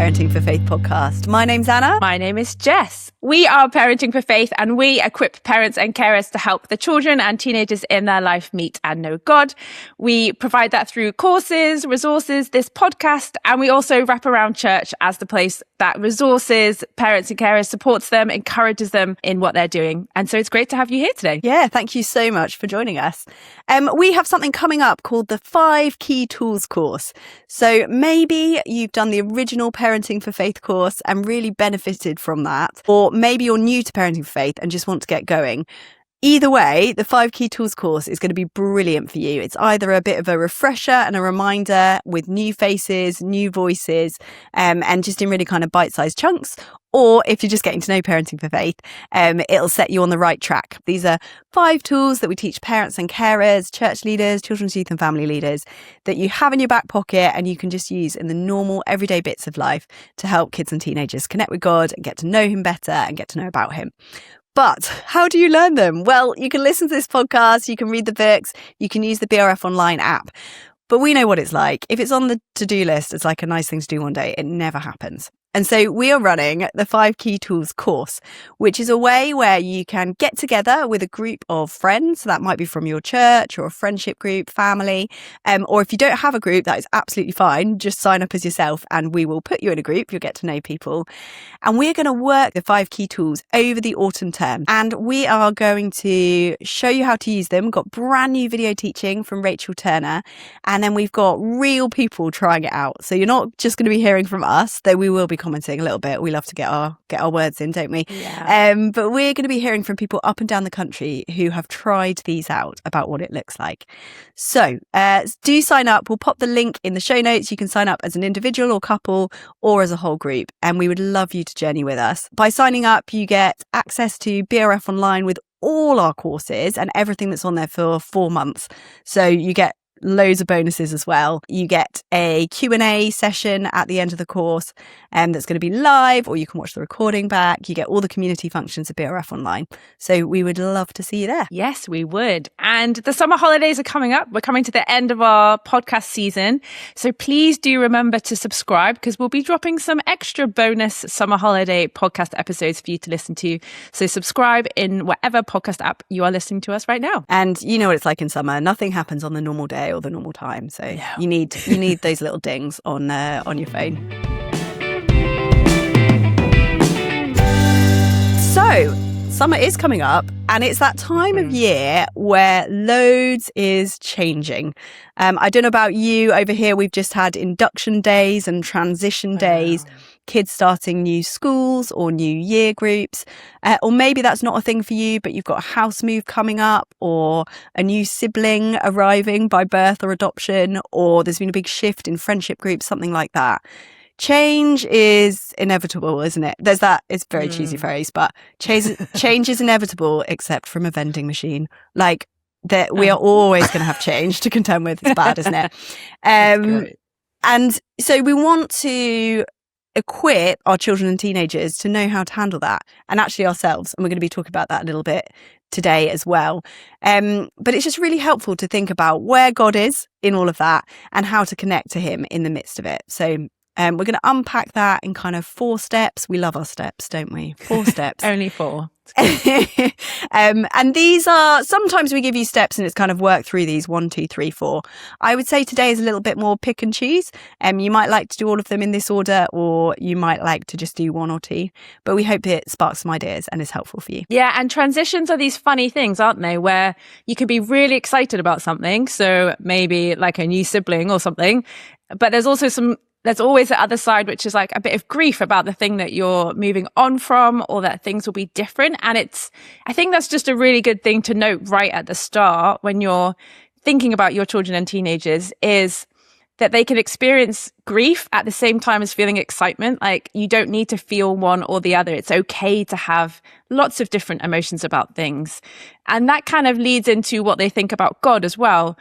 Parenting for Faith podcast. My name's Anna. My name is Jess. We are Parenting for Faith, and we equip parents and carers to help the children and teenagers in their life meet and know God. We provide that through courses, resources, this podcast, and we also wrap around church as the place that resources parents and carers, supports them, encourages them in what they're doing. And so it's great to have you here today. Yeah, thank you so much for joining us. We have something coming up called the 5 Key Tools course. So maybe you've done the original Parenting for Faith course and really benefited from that, or maybe you're new to Parenting for Faith and just want to get going. Either way, the 5 Key Tools course is going to be brilliant for you. It's either a bit of a refresher and a reminder with new faces, new voices, and just in really kind of bite-sized chunks. Or if you're just getting to know Parenting for Faith, it'll set you on the right track. These are 5 tools that we teach parents and carers, church leaders, children's youth and family leaders that you have in your back pocket and you can just use in the normal everyday bits of life to help kids and teenagers connect with God and get to know him better and get to know about him. But how do you learn them? Well, you can listen to this podcast, you can read the books, you can use the BRF Online app. But we know what it's like. If it's on the to-do list, it's like a nice thing to do one day. It never happens. And so we are running the 5 Key Tools course, which is a way where you can get together with a group of friends. So that might be from your church or a friendship group, family. Or if you don't have a group, that is absolutely fine. Just sign up as yourself and we will put you in a group. You'll get to know people. And we're going to work the 5 key tools over the autumn term. And we are going to show you how to use them. We've got brand new video teaching from Rachel Turner. And then we've got real people trying it out. So you're not just going to be hearing from us, though we will be commenting a little bit. We love to get our words in, don't we? Yeah. But we're going to be hearing from people up and down the country who have tried these out about what it looks like. So do sign up. We'll pop the link in the show notes. You can sign up as an individual or couple or as a whole group. And we would love you to journey with us. By signing up, you get access to BRF Online with all our courses and everything that's on there for 4 months. So you get loads of bonuses as well. You get a Q&A session at the end of the course that's going to be live, or you can watch the recording back. You get all the community functions of BRF Online. So we would love to see you there. Yes, we would. And the summer holidays are coming up. We're coming to the end of our podcast season. So please do remember to subscribe because we'll be dropping some extra bonus summer holiday podcast episodes for you to listen to. So subscribe in whatever podcast app you are listening to us right now. And you know what it's like in summer. Nothing happens on the normal day or the normal time. So you need those little dings on your phone. So summer is coming up and it's that time of year where loads is changing. I don't know about you over here. We've just had induction days and transition days, kids starting new schools or new year groups. Or maybe that's not a thing for you, but you've got a house move coming up or a new sibling arriving by birth or adoption, or there's been a big shift in friendship groups, something like that. Change is inevitable, isn't it? There's that, it's a very cheesy phrase, but change is inevitable except from a vending machine. Like that, we are always going to have change to contend with. It's bad, isn't it? And so we want to equip our children and teenagers to know how to handle that, and actually ourselves. And we're going to be talking about that a little bit today as well. But it's just really helpful to think about where God is in all of that and how to connect to him in the midst of it. So we're going to unpack that in kind of 4 steps. We love our steps, don't we? 4 steps. Only 4. And these are, sometimes we give you steps and it's kind of work through these 1, 2, 3, 4. I would say today is a little bit more pick and choose. You might like to do all of them in this order, or you might like to just do 1 or 2. But we hope it sparks some ideas and is helpful for you. Yeah, and transitions are these funny things, aren't they? Where you can be really excited about something. So maybe like a new sibling or something. But there's always the other side, which is like a bit of grief about the thing that you're moving on from, or that things will be different. And I think that's just a really good thing to note right at the start when you're thinking about your children and teenagers, is that they can experience grief at the same time as feeling excitement. Like, you don't need to feel one or the other. It's okay to have lots of different emotions about things. And that kind of leads into what they think about God as well.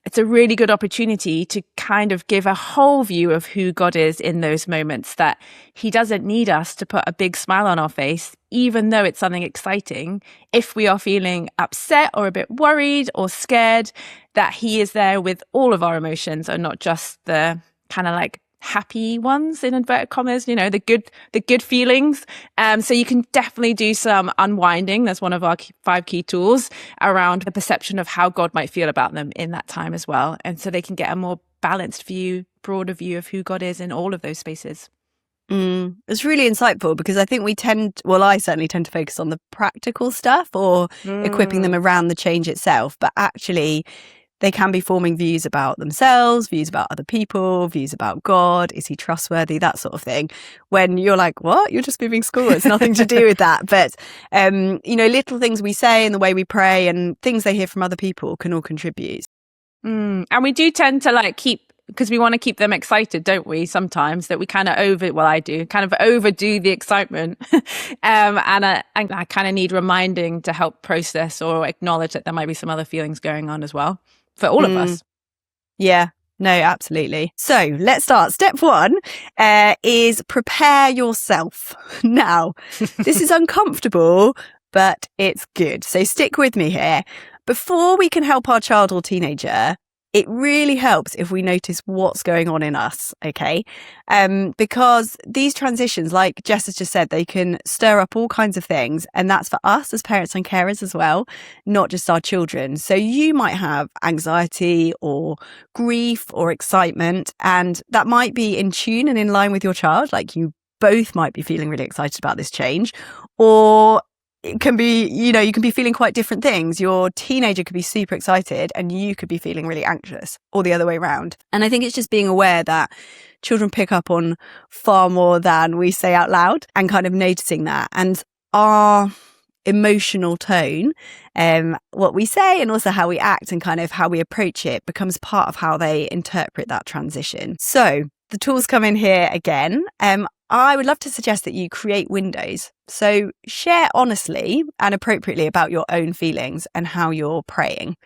It's a really good opportunity to kind of give a whole view of who God is in those moments, that he doesn't need us to put a big smile on our face, even though it's something exciting. If we are feeling upset or a bit worried or scared, that he is there with all of our emotions and not just the kind of like happy ones in inverted commas, the good feelings. So you can definitely do some unwinding. That's one of our 5 key tools around the perception of how God might feel about them in that time as well. And so they can get a more balanced view, broader view of who God is in all of those spaces. It's really insightful, because I think I certainly tend to focus on the practical stuff or equipping them around the change itself, but actually they can be forming views about themselves, views about other people, views about God. Is he trustworthy? That sort of thing. When you're like, what? You're just moving school. It's nothing to do with that. But, little things we say and the way we pray and things they hear from other people can all contribute. And we do tend to because we want to keep them excited, don't we? Sometimes that we kind of overdo the excitement. And I kind of need reminding to help process or acknowledge that there might be some other feelings going on as well for all of us. Yeah, no, absolutely. So let's start. Step 1 is prepare yourself. Now, this is uncomfortable, but it's good. So stick with me here. Before we can help our child or teenager, it really helps if we notice what's going on in us, okay? Because these transitions, like Jess has just said, they can stir up all kinds of things. And that's for us as parents and carers as well, not just our children. So you might have anxiety or grief or excitement, and that might be in tune and in line with your child. Like you both might be feeling really excited about this change, or it can be, you can be feeling quite different things. Your teenager could be super excited and you could be feeling really anxious, or the other way around. And I think it's just being aware that children pick up on far more than we say out loud, and kind of noticing that. And our emotional tone, what we say and also how we act and kind of how we approach it, becomes part of how they interpret that transition. So the tools come in here again. I would love to suggest that you create windows. So share honestly and appropriately about your own feelings and how you're praying.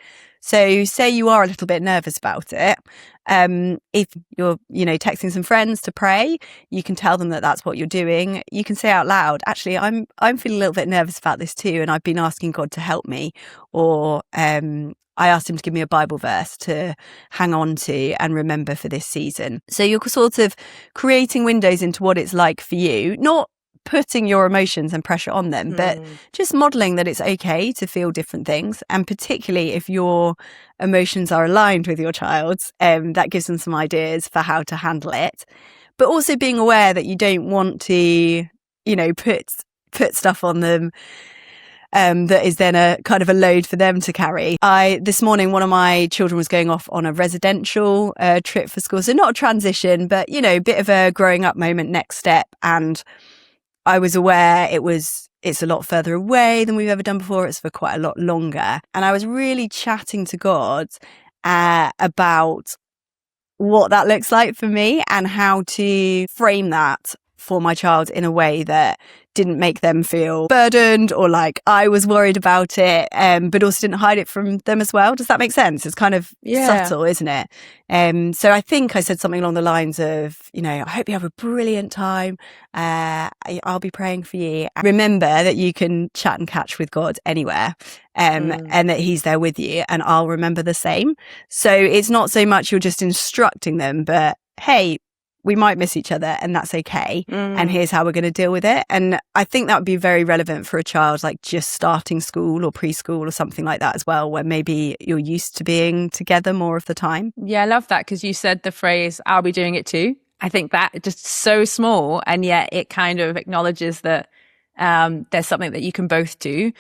So say you are a little bit nervous about it. If you're, texting some friends to pray, you can tell them that that's what you're doing. You can say out loud, actually, I'm feeling a little bit nervous about this too, and I've been asking God to help me. Or I asked him to give me a Bible verse to hang on to and remember for this season. So you're sort of creating windows into what it's like for you, not putting your emotions and pressure on them, but just modeling that it's okay to feel different things. And particularly if your emotions are aligned with your child's, that gives them some ideas for how to handle it. But also being aware that you don't want to, put stuff on them that is then a kind of a load for them to carry. This morning, one of my children was going off on a residential trip for school. So not a transition, but, a bit of a growing up moment, next step. And I was aware it's a lot further away than we've ever done before. It's for quite a lot longer. And I was really chatting to God about what that looks like for me and how to frame that for my child in a way that didn't make them feel burdened or like I was worried about it, but also didn't hide it from them as well. Does that make sense? It's kind of subtle, isn't it? So I think I said something along the lines of, I hope you have a brilliant time. I'll be praying for you. Remember that you can chat and catch with God anywhere, and that he's there with you, and I'll remember the same. So it's not so much you're just instructing them, but hey, we might miss each other and that's okay. And here's how we're going to deal with it. And I think that would be very relevant for a child like just starting school or preschool or something like that as well, where maybe you're used to being together more of the time. Yeah, I love that, because you said the phrase, I'll be doing it too. I think that just so small, and yet it kind of acknowledges that there's something that you can both do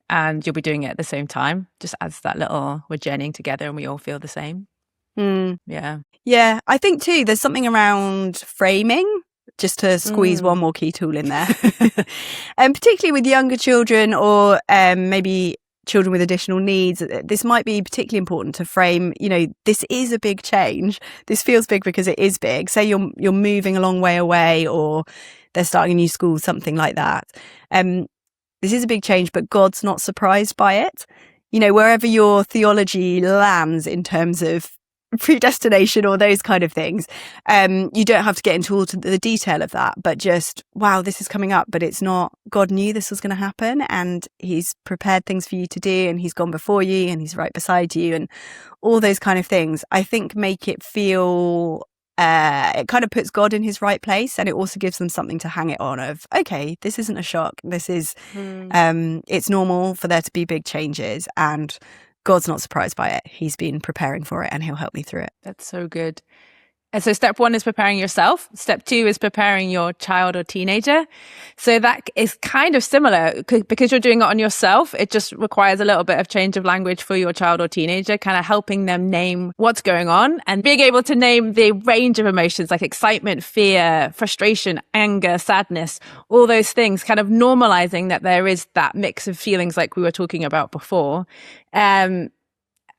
and you'll be doing it at the same time. Just adds that little, we're journeying together and we all feel the same. Yeah, I think too there's something around framing, just to squeeze one more key tool in there. And particularly with younger children or maybe children with additional needs, this might be particularly important to frame, this is a big change. This feels big because it is big. Say you're moving a long way away, or they're starting a new school, something like that. This is a big change, but God's not surprised by it. Wherever your theology lands in terms of predestination or those kind of things, you don't have to get into all the detail of that, but just, wow, this is coming up, but it's not, God knew this was going to happen and he's prepared things for you to do, and he's gone before you and he's right beside you, and all those kind of things, I think make it feel it kind of puts God in his right place, and it also gives them something to hang it on of, okay, this isn't a shock. This is, it's normal for there to be big changes, and God's not surprised by it. He's been preparing for it, and he'll help me through it. That's so good. And so step 1 is preparing yourself. Step 2 is preparing your child or teenager. So that is kind of similar because you're doing it on yourself. It just requires a little bit of change of language for your child or teenager, kind of helping them name what's going on and being able to name the range of emotions like excitement, fear, frustration, anger, sadness, all those things, kind of normalizing that there is that mix of feelings like we were talking about before.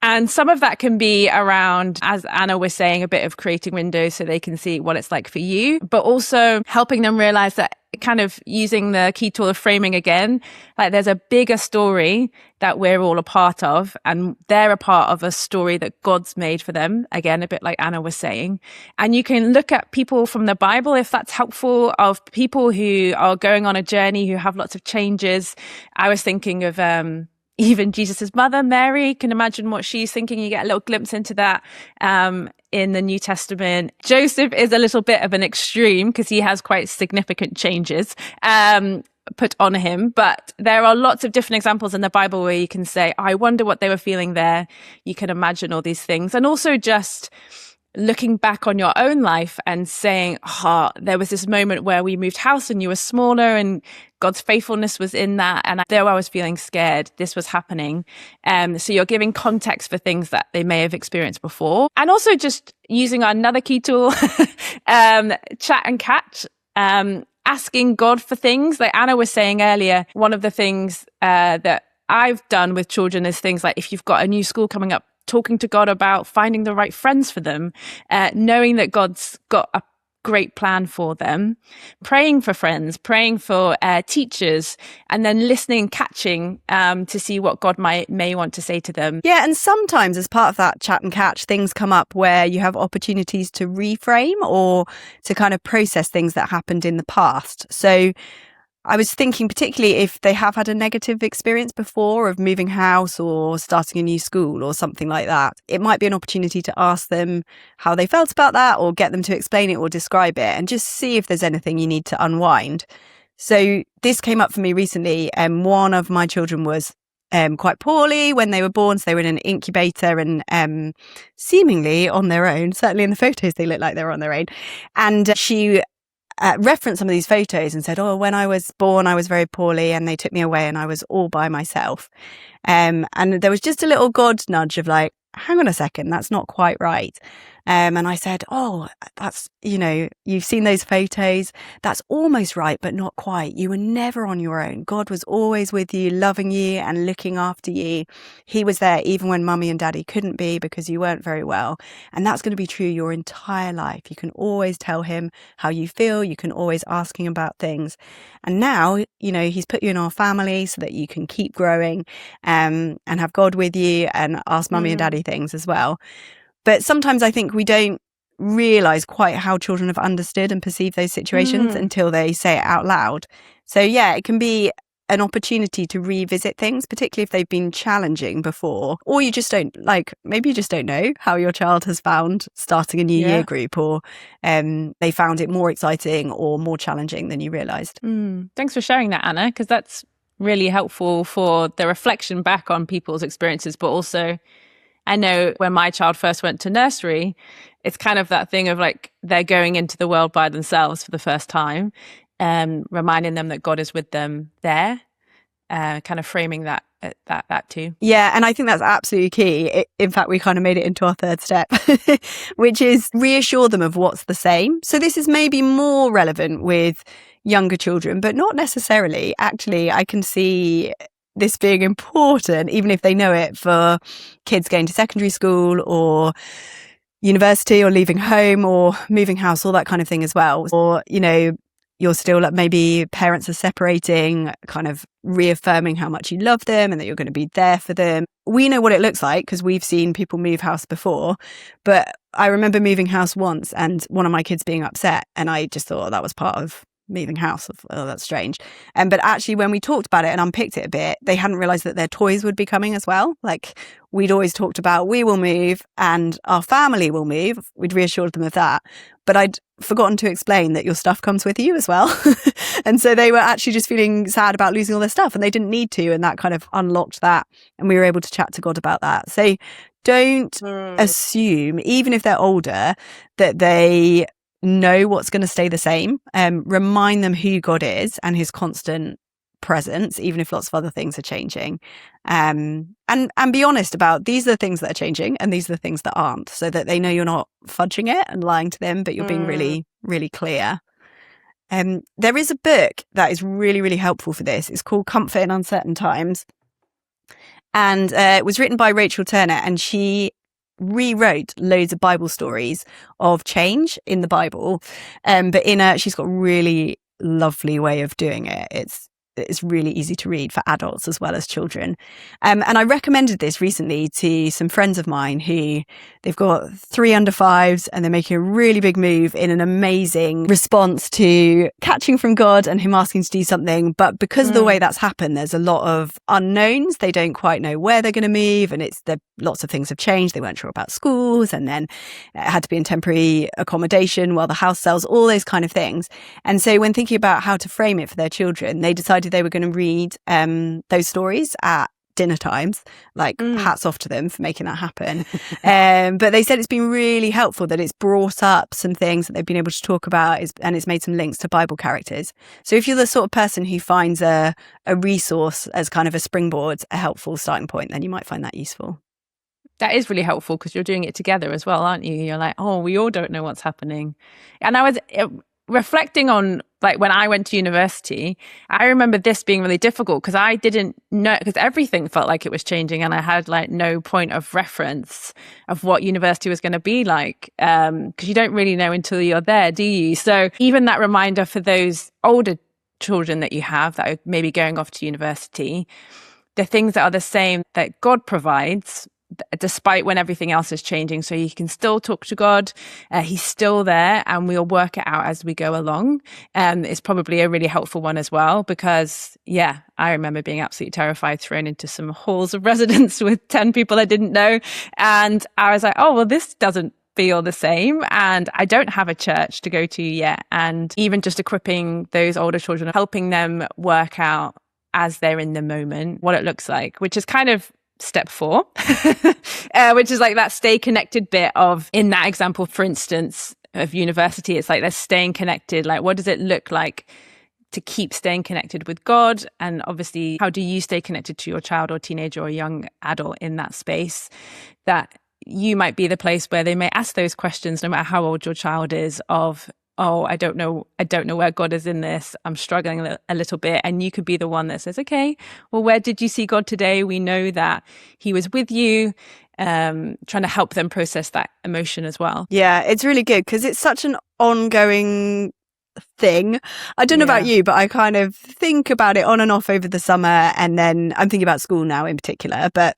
And some of that can be around, as Anna was saying, a bit of creating windows so they can see what it's like for you, but also helping them realize that, kind of using the key tool of framing again, like there's a bigger story that we're all a part of, and they're a part of a story that God's made for them. Again, a bit like Anna was saying. And you can look at people from the Bible, if that's helpful, of people who are going on a journey, who have lots of changes. I was thinking of, even Jesus's mother, Mary, can imagine what she's thinking. You get a little glimpse into that in the New Testament. Joseph is a little bit of an extreme because he has quite significant changes put on him. But there are lots of different examples in the Bible where you can say, I wonder what they were feeling there. You can imagine all these things. And also just looking back on your own life and saying, there was this moment where we moved house and you were smaller and God's faithfulness was in that. And though I was feeling scared, this was happening. So you're giving context for things that they may have experienced before. And also just using another key tool, chat and catch, asking God for things. Like Anna was saying earlier, one of the things that I've done with children is things like, if you've got a new school coming up, talking to God about finding the right friends for them, knowing that God's got a great plan for them, praying for friends, praying for teachers, and then listening, catching to see what God may want to say to them. Yeah, and sometimes as part of that chat and catch, things come up where you have opportunities to reframe or to kind of process things that happened in the past. So I was thinking, particularly if they have had a negative experience before of moving house or starting a new school or something like that, it might be an opportunity to ask them how they felt about that, or get them to explain it or describe it, and just see if there's anything you need to unwind. So this came up for me recently. One of my children was quite poorly when they were born. So they were in an incubator and seemingly on their own. Certainly in the photos, they look like they were on their own. And she referenced some of these photos and said, when I was born, I was very poorly and they took me away and I was all by myself. And there was just a little God nudge of like, hang on a second, that's not quite right. And I said, that's, you've seen those photos. That's almost right, but not quite. You were never on your own. God was always with you, loving you and looking after you. He was there even when mummy and daddy couldn't be because you weren't very well. And that's going to be true your entire life. You can always tell him how you feel. You can always ask him about things. And now, he's put you in our family so that you can keep growing and have God with you and ask mummy and daddy things as well. But sometimes I think we don't realize quite how children have understood and perceived those situations until they say it out loud. So yeah, it can be an opportunity to revisit things, particularly if they've been challenging before, or you just don't maybe you just don't know how your child has found starting a new year group, or they found it more exciting or more challenging than you realized. Thanks for sharing that, Anna, because that's really helpful for the reflection back on people's experiences, but also I know when my child first went to nursery, it's kind of that thing of like they're going into the world by themselves for the first time, reminding them that God is with them there, kind of framing that too. Yeah, and I think that's absolutely key. In fact, we kind of made it into our third step, which is reassure them of what's the same. So this is maybe more relevant with younger children, but not necessarily. Actually, I can see this being important, even if they know it, for kids going to secondary school or university or leaving home or moving house, all that kind of thing as well. Or, you're still maybe parents are separating, kind of reaffirming how much you love them and that you're going to be there for them. We know what it looks like because we've seen people move house before. But I remember moving house once and one of my kids being upset, and I just thought that was part of moving house. Oh, that's strange. But actually, when we talked about it and unpicked it a bit, they hadn't realised that their toys would be coming as well. Like, we'd always talked about we will move and our family will move. We'd reassured them of that. But I'd forgotten to explain that your stuff comes with you as well. And so they were actually just feeling sad about losing all their stuff, and they didn't need to. And that kind of unlocked that. And we were able to chat to God about that. So don't assume, even if they're older, that they know what's going to stay the same. Remind them who God is and his constant presence, even if lots of other things are changing. And be honest about, these are the things that are changing and these are the things that aren't, so that they know you're not fudging it and lying to them, but you're being really, really clear. There is a book that is really, really helpful for this. It's called Comfort in Uncertain Times. And it was written by Rachel Turner, and she rewrote loads of Bible stories of change in the Bible. But she's got a really lovely way of doing it. It's really easy to read for adults as well as children. And I recommended this recently to some friends of mine who they've got 3 under 5s and they're making a really big move in an amazing response to catching from God and him asking to do something. But because of the way that's happened, there's a lot of unknowns. They don't quite know where they're going to move, and lots of things have changed. They weren't sure about schools, and then it had to be in temporary accommodation while the house sells, all those kind of things. And so when thinking about how to frame it for their children, they decided they were going to read those stories at dinner times. Hats off to them for making that happen. But they said it's been really helpful that it's brought up some things that they've been able to talk about, and it's made some links to Bible characters. So if you're the sort of person who finds a resource as kind of a springboard, a helpful starting point, then you might find that useful. That is really helpful because you're doing it together as well, aren't you? You're like, oh, we all don't know what's happening. And I was reflecting on, like, when I went to university, I remember this being really difficult because I didn't know, because everything felt like it was changing and I had like no point of reference of what university was going to be like, because you don't really know until you're there, do you? So even that reminder for those older children that you have that are maybe going off to university, the things that are the same that God provides, despite when everything else is changing. So you can still talk to God. He's still there, and we'll work it out as we go along. It's probably a really helpful one as well, because I remember being absolutely terrified, thrown into some halls of residence with 10 people I didn't know. And I was like, oh, well, this doesn't feel the same, and I don't have a church to go to yet. And even just equipping those older children, helping them work out as they're in the moment what it looks like, which is kind of step 4, which is like that stay connected bit of, in that example, for instance, of university, it's like they're staying connected. Like, what does it look like to keep staying connected with God? And obviously, how do you stay connected to your child or teenager or young adult in that space? That you might be the place where they may ask those questions, no matter how old your child is, of, oh, I don't know where God is in this. I'm struggling a little bit. And you could be the one that says, okay, well, where did you see God today? We know that he was with you, trying to help them process that emotion as well. Yeah, it's really good because it's such an ongoing thing. I don't know about you, but I kind of think about it on and off over the summer. And then I'm thinking about school now in particular, but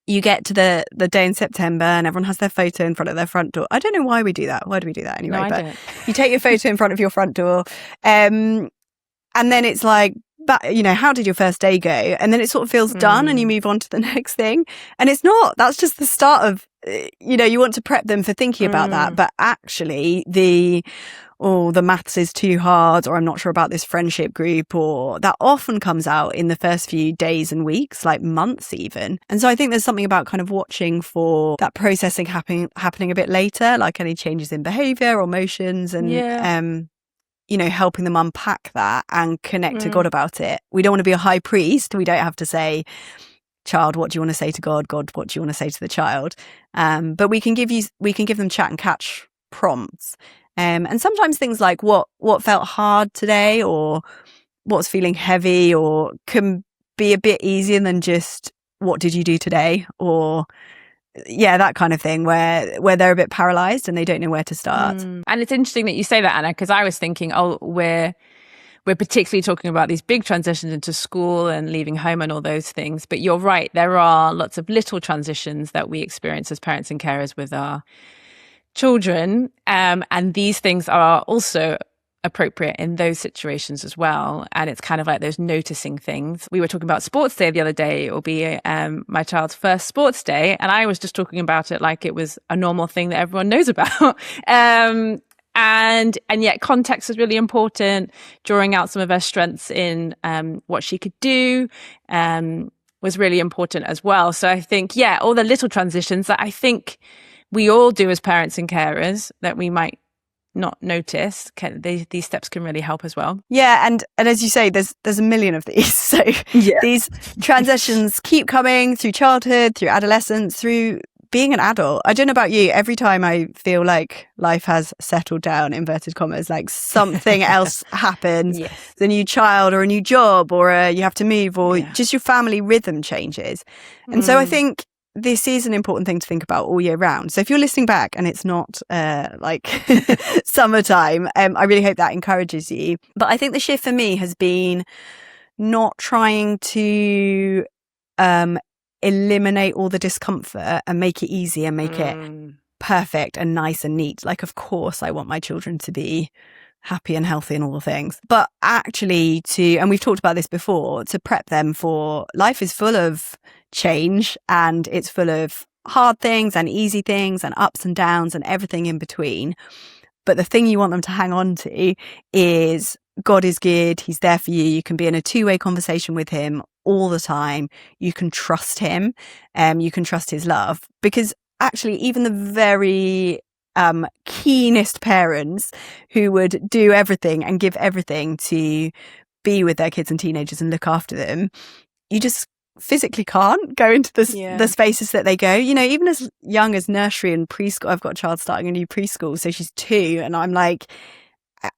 you get to the day in September and everyone has their photo in front of their front door. I don't know why we do that. Why do we do that anyway? No, but you take your photo in front of your front door. And then it's like, but, you know, how did your first day go? And then it sort of feels done and you move on to the next thing. And it's not. That's just the start of, you want to prep them for thinking about that. But actually the maths is too hard, or I'm not sure about this friendship group, or that often comes out in the first few days and weeks, like months even. And so I think there's something about kind of watching for that processing happening a bit later, like any changes in behavior or emotions, and helping them unpack that and connect to God about it. We don't want to be a high priest. We don't have to say, child, what do you want to say to God? God, what do you want to say to the child? But we can give them chat and catch prompts. And sometimes things like what felt hard today, or what's feeling heavy, or can be a bit easier than just what did you do today, or that kind of thing where they're a bit paralyzed and they don't know where to start. And it's interesting that you say that, Anna, because I was thinking, we're particularly talking about these big transitions into school and leaving home and all those things. But you're right, there are lots of little transitions that we experience as parents and carers with our children. And these things are also appropriate in those situations as well. And it's kind of like those noticing things. We were talking about sports day the other day. It will be my child's first sports day, and I was just talking about it like it was a normal thing that everyone knows about. And yet context is really important. Drawing out some of her strengths in what she could do was really important as well. So I think, all the little transitions that I think we all do as parents and carers that we might not notice, these steps can really help as well. Yeah, and as you say, there's a million of these. So these transitions keep coming through childhood, through adolescence, through being an adult. I don't know about you, every time I feel like life has settled down, inverted commas, like something else happens, the new child or a new job or you have to move or just your family rhythm changes. And so I think this is an important thing to think about all year round. So if you're listening back and it's not like summertime, I really hope that encourages you. But I think the shift for me has been not trying to eliminate all the discomfort and make it easy and make it perfect and nice and neat. Like, of course, I want my children to be happy and healthy and all the things, but actually and we've talked about this before, to prep them for life is full of change and it's full of hard things and easy things and ups and downs and everything in between. But the thing you want them to hang on to is God is good. He's there for you. You can be in a two-way conversation with him all the time. You can trust him. You can trust his love, because actually even the very keenest parents who would do everything and give everything to be with their kids and teenagers and look after them, you just physically can't go into the spaces that they go. You know, even as young as nursery and preschool. I've got a child starting a new preschool, so she's 2, and I'm like,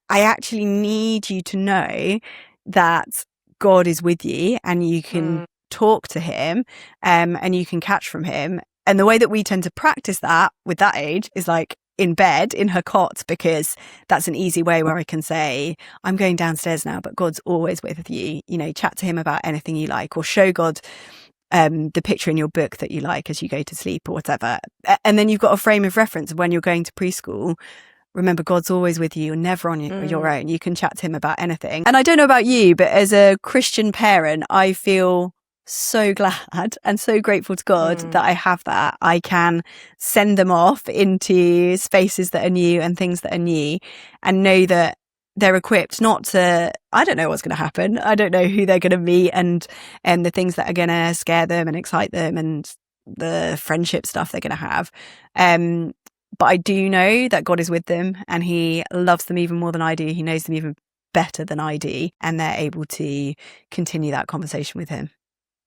I actually need you to know that God is with you and you can talk to him and you can catch from him. And the way that we tend to practice that with that age is like in bed, in her cot, because that's an easy way where I can say, I'm going downstairs now, but God's always with you. You know, chat to him about anything you like, or show God the picture in your book that you like as you go to sleep or whatever. And then you've got a frame of reference of when you're going to preschool. Remember, God's always with you. You're never on your own. You can chat to him about anything. And I don't know about you, but as a Christian parent, I feel so glad and so grateful to God that I have that. I can send them off into spaces that are new and things that are new, and know that they're equipped not to, I don't know what's going to happen. I don't know who they're going to meet and the things that are going to scare them and excite them and the friendship stuff they're going to have. But I do know that God is with them and he loves them even more than I do. He knows them even better than I do. And they're able to continue that conversation with him.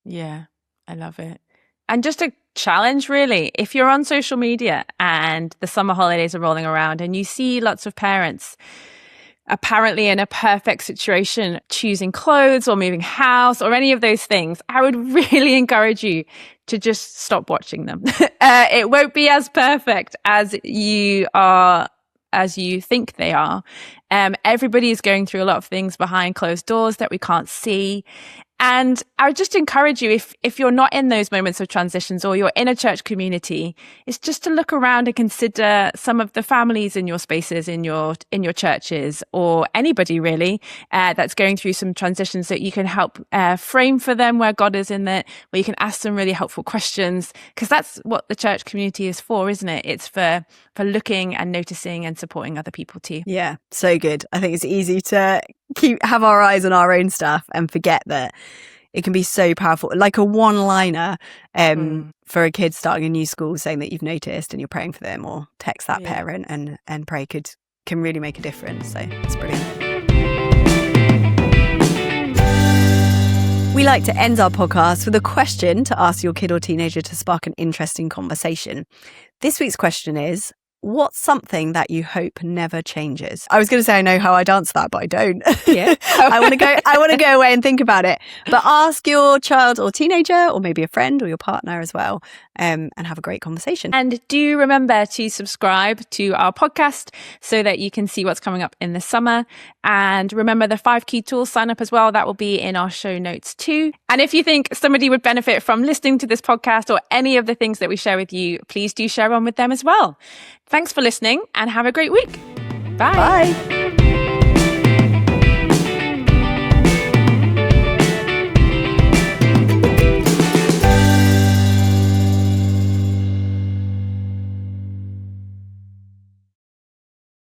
Yeah, I love it. And just a challenge, really, if you're on social media and the summer holidays are rolling around and you see lots of parents apparently in a perfect situation, choosing clothes or moving house or any of those things, I would really encourage you to just stop watching them. It won't be as perfect as you think they are. Everybody is going through a lot of things behind closed doors that we can't see. And I would just encourage you, if you're not in those moments of transitions or you're in a church community, is just to look around and consider some of the families in your spaces, in your churches, or anybody really that's going through some transitions that you can help frame for them where God is in it, where you can ask them really helpful questions, because that's what the church community is for, isn't it? It's for looking and noticing and supporting other people too. Yeah, so good. I think it's easy to have our eyes on our own stuff and forget that it can be so powerful. Like a one-liner for a kid starting a new school, saying that you've noticed and you're praying for them, or text that parent and pray can really make a difference. So it's brilliant. We like to end our podcast with a question to ask your kid or teenager to spark an interesting conversation. This week's question is, what's something that you hope never changes? I was going to say I know how I'd answer that, but I don't. Yeah. I want to go away and think about it. But ask your child or teenager, or maybe a friend or your partner as well, and have a great conversation. And do remember to subscribe to our podcast so that you can see what's coming up in the summer. And remember the 5 key tools sign up as well. That will be in our show notes too. And if you think somebody would benefit from listening to this podcast or any of the things that we share with you, please do share on with them as well. Thanks for listening and have a great week. Bye. Bye.